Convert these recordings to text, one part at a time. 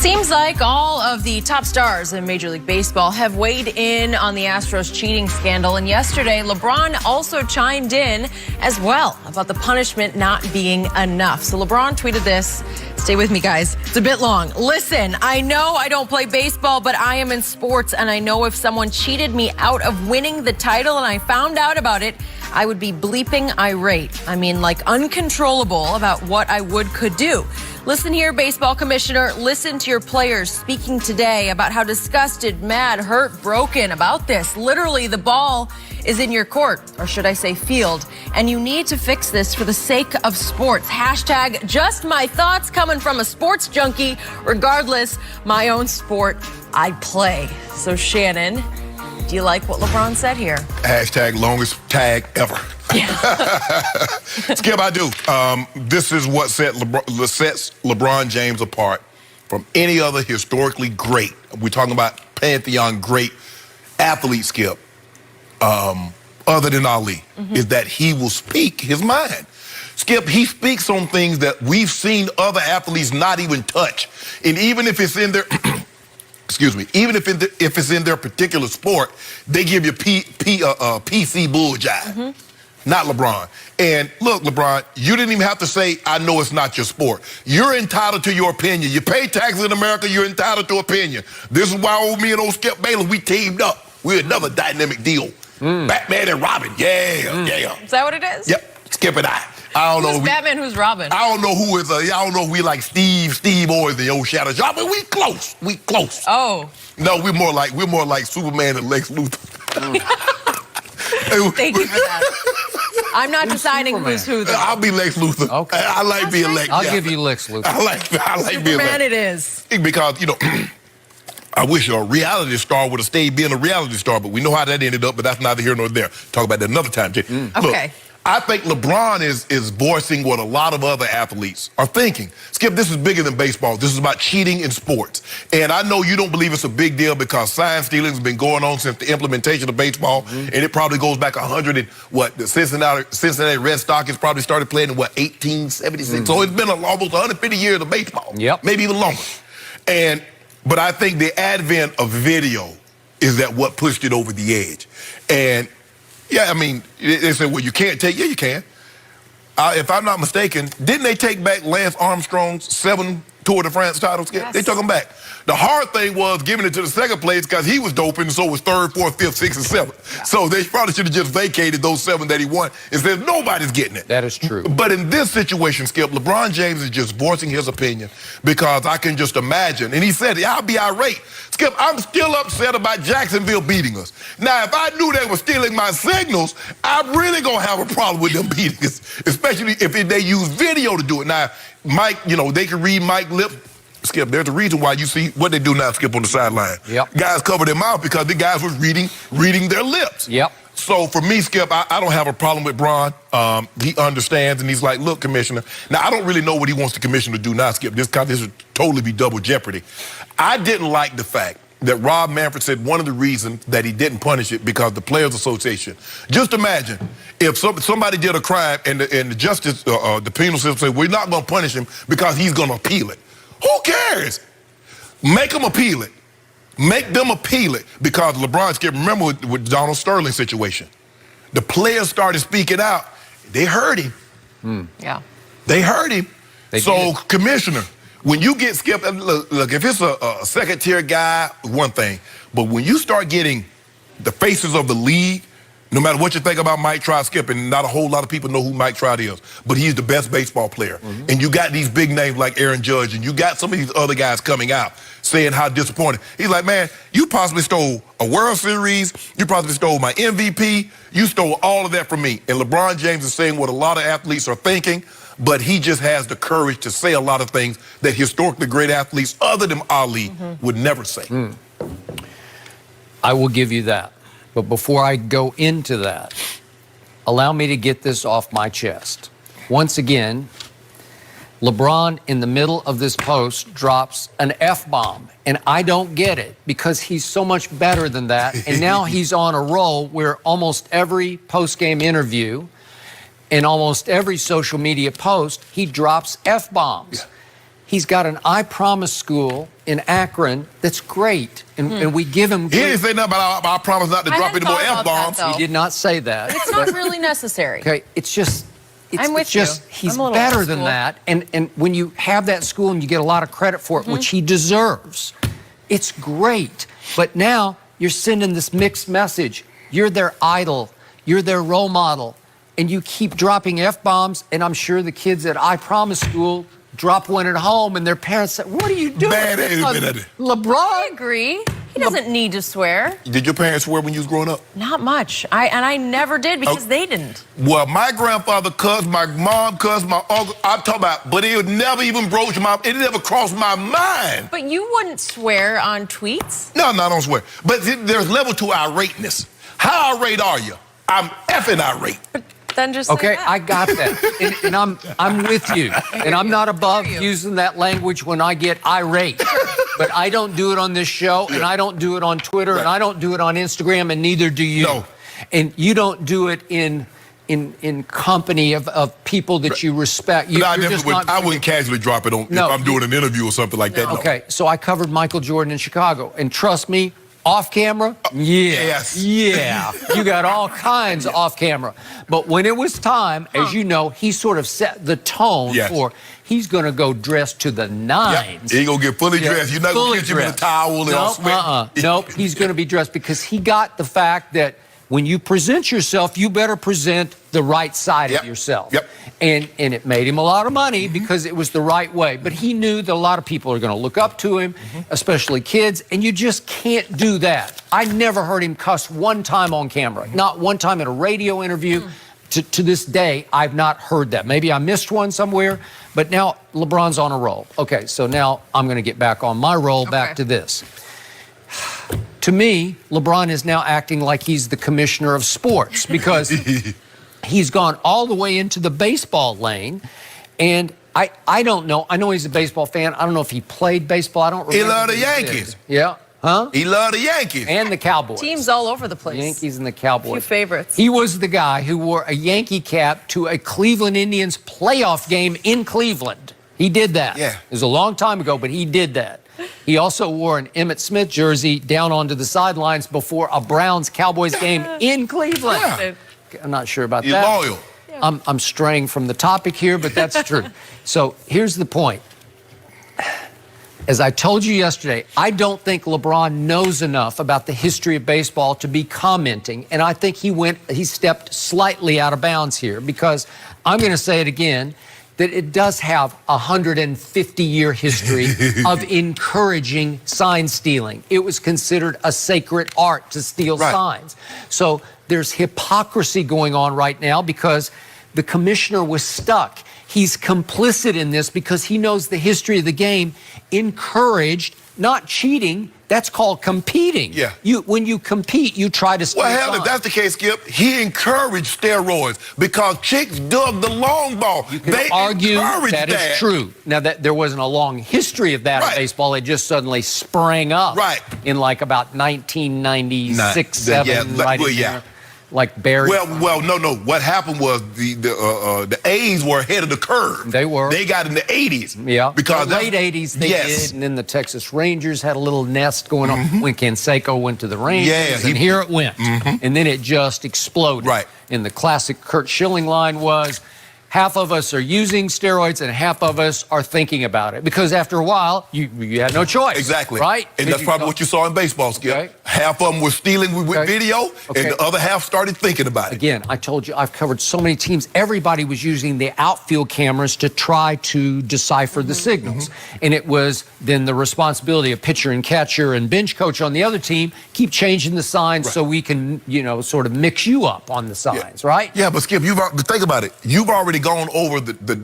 Seems like all of the top stars in Major League Baseball have weighed in on the Astros cheating scandal. And yesterday, LeBron also chimed in as well about the punishment not being enough. So LeBron tweeted this. Stay with me, guys. It's a bit long. Listen, I know I don't play baseball, but I am in sports. And I know if someone cheated me out of winning the title and I found out about it, I would be bleeping irate. I mean, like uncontrollable about what I could do. Listen here, baseball commissioner. Listen to your players speaking today about how disgusted, mad, hurt, broken about this. Literally, the ball is in your court, or should I say field, and you need to fix this for the sake of sports. Hashtag just my thoughts coming from a sports junkie. Regardless, my own sport, I play. So Shannon, do you like what LeBron said here? Hashtag longest tag ever. Yeah. Skip, I do. This is what sets LeBron James apart from any other historically great. We're talking about Pantheon great athlete, Skip, other than Ali, is that he will speak his mind. Skip, he speaks on things that we've seen other athletes not even touch. And even if it's in their... Excuse me. Even if it's in their particular sport, they give you PC bull jive. Not LeBron. And look, LeBron, you didn't even have to say, I know it's not your sport. You're entitled to your opinion. You pay taxes in America, you're entitled to opinion. This is why me and old Skip Bayless, we teamed up. We're another dynamic deal. Batman and Robin. Yeah. Is that what it is? Yep. Skip and I don't know. Who's Batman, who's Robin? I don't know who is. I don't know if we like Steve or the old Shadow Job, but we close. We close. Oh. No, we're more like Superman and Lex Luthor. Thank you for that. I'm not deciding who's who, though. I'll be Lex Luthor. Okay. I like being Lex. I'll give you Lex Luthor. I like being Lex. Superman it is. Because, you know, I wish a reality star would have stayed being a reality star, but we know how that ended up, but that's neither here nor there. Talk about that another time, Jay. Okay. Look, I think LeBron is voicing what a lot of other athletes are thinking. Skip, this is bigger than baseball. This is about cheating in sports. And I know you don't believe it's a big deal because sign stealing has been going on since the implementation of baseball, and it probably goes back 100 and what, the Cincinnati Red Stockings probably started playing in, what, 1876? So it's been almost 150 years of baseball. Yep. Maybe even longer. But I think the advent of video is that what pushed it over the edge. And yeah, I mean, they said, well, you can't take, yeah, you can. If I'm not mistaken, didn't they take back Lance Armstrong's 7 Tour de France titles? Yes. They took them back. The hard thing was giving it to the second place because he was doping, and so was 3rd, 4th, 5th, 6th, and 7th. Yeah. So they probably should have just vacated those 7 that he won and said nobody's getting it. That is true. But in this situation, Skip, LeBron James is just voicing his opinion because I can just imagine. And he said, I'll be irate. Skip, I'm still upset about Jacksonville beating us. Now, if I knew they were stealing my signals, I'm really going to have a problem with them beating us, especially if they use video to do it. Now, Mike, you know, they can read Mike's lips. Skip, there's a reason why you see what they do now, Skip, on the sideline. Yep. Guys cover their mouth because the guys were reading their lips. Yep. So for me, Skip, I don't have a problem with Bron. He understands, and he's like, look, Commissioner. Now, I don't really know what he wants the Commissioner to do now, Skip. This would totally be double jeopardy. I didn't like the fact that Rob Manfred said one of the reasons that he didn't punish it because the Players Association. Just imagine if somebody did a crime and the justice, the penal system said, we're not going to punish him because he's going to appeal it. Who cares? Make them appeal it. Make them appeal it because LeBron, Skip, remember with Donald Sterling's situation. The players started speaking out. They heard him. Yeah. They heard him. So, Commissioner, when you get Skip, look, if it's a second-tier guy, one thing. But when you start getting the faces of the league, no matter what you think about Mike Trout, Skip, and not a whole lot of people know who Mike Trout is, but he's the best baseball player. And you got these big names like Aaron Judge, and you got some of these other guys coming out saying how disappointed. He's like, man, you possibly stole a World Series, you possibly stole my MVP, you stole all of that from me. And LeBron James is saying what a lot of athletes are thinking, but he just has the courage to say a lot of things that historically great athletes other than Ali would never say. I will give you that. But before I go into that, allow me to get this off my chest. Once again, LeBron, in the middle of this post, drops an F-bomb. And I don't get it because he's so much better than that. And now he's on a roll where almost every post-game interview and almost every social media post, he drops F-bombs. He's got an I Promise school in Akron that's great, and we give him. He didn't say nothing about I promise not to drop any more F-bombs. He did not say that. But it's not really necessary. Okay, it's just. I'm with you. He's better than that, and when you have that school and you get a lot of credit for it, which he deserves, it's great. But now you're sending this mixed message. You're their idol. You're their role model, and you keep dropping F-bombs. And I'm sure the kids at I Promise School drop one at home, and their parents say, "What are you doing?" LeBron. I agree. He doesn't need to swear. Did your parents swear when you was growing up? Not much. I never did because they didn't. Well, my grandfather cussed, my mom cussed, my uncle. I'm talking about, but it never even broached it never crossed my mind. But you wouldn't swear on tweets? No, I don't swear. But there's level to irateness. How irate are you? I'm effing irate. Then just say okay, that. I got that, and I'm with you, and I'm not above using that language when I get irate, but I don't do it on this show, and I don't do it on Twitter, and I don't do it on Instagram, and neither do you. No. And you don't do it in company of people that you respect. I wouldn't casually drop it on if I'm doing an interview or something like that. No. Okay, so I covered Michael Jordan in Chicago, and trust me. Off camera? Yes. Yeah. You got all kinds off camera. But when it was time, as you know, he sort of set the tone for he's going to go dressed to the nines. He's going to get fully dressed. You're not going to catch him in a towel and all sweat. Nope. He's going to be dressed because he got the fact that when you present yourself, you better present the right side of yourself. And it made him a lot of money because it was the right way. But he knew that a lot of people are going to look up to him, especially kids, and you just can't do that. I never heard him cuss one time on camera, not one time at a radio interview. To this day, I've not heard that. Maybe I missed one somewhere, but now LeBron's on a roll. Okay, so now I'm going to get back on my roll, back to this. To me, LeBron is now acting like he's the commissioner of sports because he's gone all the way into the baseball lane. And I don't know. I know he's a baseball fan. I don't know if he played baseball. I don't remember. He loved the Yankees. Yeah. Huh? He loved the Yankees. And the Cowboys. Teams all over the place. Yankees and the Cowboys. Few favorites. He was the guy who wore a Yankee cap to a Cleveland Indians playoff game in Cleveland. He did that. Yeah. It was a long time ago, but he did that. He also wore an Emmitt Smith jersey down onto the sidelines before a Browns-Cowboys game in Cleveland. Yeah. I'm not sure about He's that. loyal. I'm straying from the topic here, but that's true. So here's the point. As I told you yesterday, I don't think LeBron knows enough about the history of baseball to be commenting, and I think he stepped slightly out of bounds here because I'm going to say it again, that it does have a 150-year history of encouraging sign stealing. It was considered a sacred art to steal signs. So there's hypocrisy going on right now because the commissioner was stuck. He's complicit in this because he knows the history of the game, encouraged, not cheating. That's called competing. Yeah. When you compete, you try to steal Well, hell, signs. if that's the case, Skip, he encouraged steroids because chicks dug the long ball. You can they argue encouraged that is true. Now, that there wasn't a long history of that in baseball. It just suddenly sprang up in like about 1996, 7, right in there. Like Barry. Well, no. What happened was the A's were ahead of the curve. They were. They got in the 80s. Yeah. Because the late 80s they did, and then the Texas Rangers had a little nest going on when Canseco went to the Rangers, and here it went. And then it just exploded. Right. And the classic Kurt Schilling line was, half of us are using steroids and half of us are thinking about it. Because after a while, you had no choice. Exactly. Right? And that's probably what you saw in baseball, Skip. Okay. Half of them were stealing with video, and the other half started thinking about it. Again, I told you, I've covered so many teams. Everybody was using the outfield cameras to try to decipher the signals. And it was then the responsibility of pitcher and catcher and bench coach on the other team, keep changing the signs so we can, sort of mix you up on the signs, right? Yeah, but Skip, think about it. You've already gone over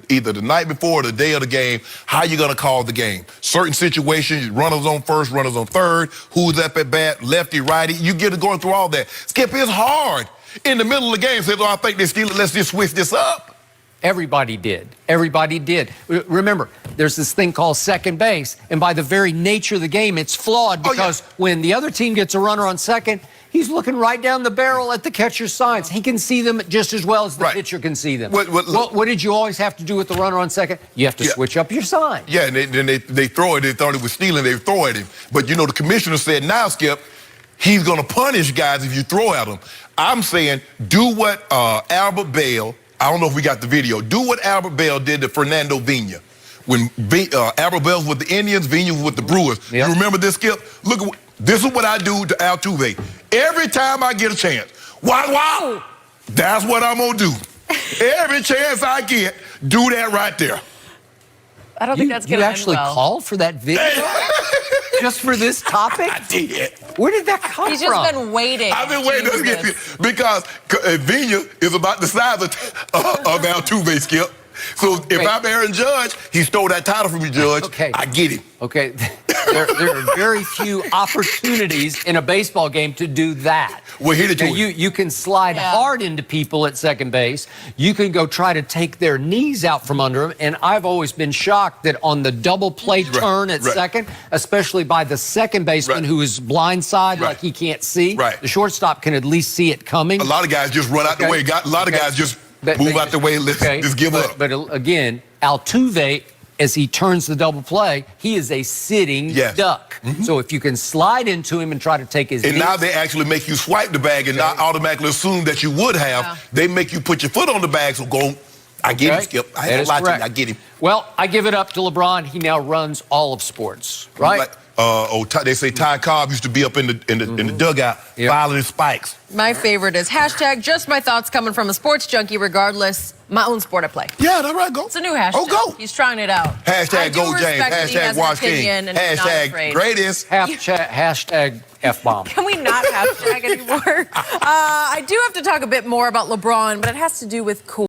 either the night before or the day of the game, how you're going to call the game. Certain situations, runners on first, runners on third, who's up at bat, lefty, righty. You get it going through all that. Skip, it's hard. In the middle of the game, says, I think they steal it. Let's just switch this up. Everybody did. Everybody did. Remember, there's this thing called second base, and by the very nature of the game, it's flawed because when the other team gets a runner on second, He's looking right down the barrel at the catcher's signs. He can see them just as well as the Right. pitcher can see them. What Did you always have to do with the runner on second? You have to switch up your sign. Yeah, and then they throw it. They thought it was stealing. They throw at him. But, you know, the commissioner said, now, Skip, he's going to punish guys if you throw at them. I'm saying do what Albert Bell, I don't know if we got the video, do what Albert Bell did to Fernando Vina. When Albert Bell was with the Indians, Vina was with the Brewers. Yep. You remember this, Skip? Look, this is what I do to Altuve. Every time I get a chance, wow, that's what I'm going to do. Every chance I get, do that right there. I don't think that's going You to end actually well. called for that video? Just for this topic? I did. Where did that come He's from? just been waiting. I've been to waiting use to get this. because Vina is about the size of Altuve, Skip. So if I'm Aaron Judge, he stole that title from me, Judge. Okay. I get him. Okay, there are very few opportunities in a baseball game to do that. Well, hit it to Now, him. you can slide hard into people at second base. You can go try to take their knees out from under them. And I've always been shocked that on the double play turn at second, especially by the second baseman who is blindside, like he can't see, the shortstop can at least see it coming. A lot of guys just run out the way. A lot of guys just move out the way and just give up. But again, Altuve, as he turns the double play, he is a sitting duck. So if you can slide into him and try to take his And knee, now they actually make you swipe the bag and not automatically assume that you would have. They make you put your foot on the bag, so go, I get him, Skip. I ain't lie to you, I get him. Well, I give it up to LeBron. He now runs all of sports, right? They say Ty Cobb used to be up in the dugout filing his spikes. My favorite is hashtag just my thoughts coming from a sports junkie, regardless, my own sport I play. Yeah, that's right, go. It's a new hashtag. Oh, go. He's trying it out. Hashtag go James, hashtag watch King, hashtag greatest. Hashtag F-bomb. Can we not hashtag anymore? I do have to talk a bit more about LeBron, but it has to do with cool.